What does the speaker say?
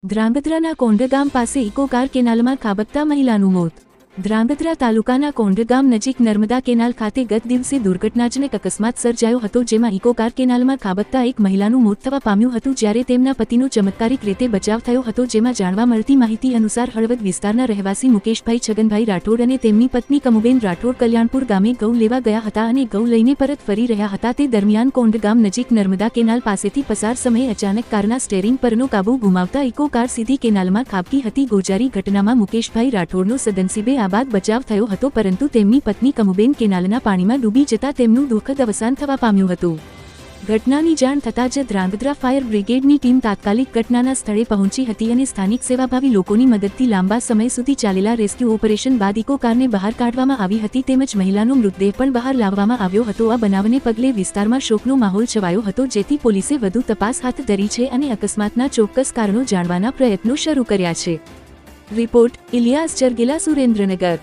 ધ્રાંગધ્રાના કોંઢ ગામ પાસે eco car કેનાલમાં ખાબકતા મહિલાનું મોત। ધ્રાંગધ્રા તાલુકાના કોંઢ ગામ નજીક નર્મદા કેનાલ ખાતે ગત દિવસે દુર્ઘટનાજનક અકસ્માત સર્જાયો હતો, જેમાં ઇકો કાર કેનાલમાં ખાબકતા એક મહિલાનું મોત થવા પામ્યું હતું, જ્યારે તેમના પતિનો ચમત્કારિક રીતે બચાવ થયો હતો। જેમાં જાણવા મળતી માહિતી અનુસાર હળવદ વિસ્તારના રહેવાસી મુકેશભાઈ છગનભાઈ રાઠોડ અને તેમની પત્ની કમુબેન રાઠોડ કલ્યાણપુર ગામે ઘઉં લેવા ગયા હતા અને ઘઉં લઈને પરત ફરી રહ્યા હતા। તે દરમિયાન કોંઢ ગામ નજીક નર્મદા કેનાલ પાસેથી પસાર સમયે અચાનક કારના સ્ટેરિંગ પરનો કાબુ ગુમાવતા ઇકો કાર સીધી કેનાલમાં ખાબકી હતી। ગોજારી ઘટનામાં મુકેશભાઈ રાઠોડનો સદનસીબે બાદ બચાવ થયો હતો, પરંતુ તેમની પત્ની કમુબેન કેનાલના પાણીમાં ડૂબી જતા તેમનું દુઃખદ અવસાન થવા પામ્યું હતું। ઘટનાની જાણ થતાં જ ધ્રાંગધ્રા ફાયર બ્રિગેડની ટીમ તાત્કાલિક ઘટનાના સ્થળે પહોંચી હતી અને સ્થાનિક સેવાભાવી લોકોની મદદથી લાંબા સમય સુધી ચાલેલા રેસ્ક્યુ ઓપરેશન બાદ ઇકો કારને બહાર કાઢવામાં આવી હતી, તેમજ મહિલાનો મૃતદેહ પણ બહાર લાવવામાં આવ્યો હતો। આ બનાવને પગલે વિસ્તારમાં શોકનો માહોલ છવાયો હતો, જેથી પોલીસે વધુ તપાસ હાથ ધરી છે અને અકસ્માતના ચોક્કસ કારણો જાણવાના પ્રયત્નો શરૂ કર્યા છે। રિપોર્ટ ઇલિયાસ ચરગીલા, સુરેન્દ્રનગર।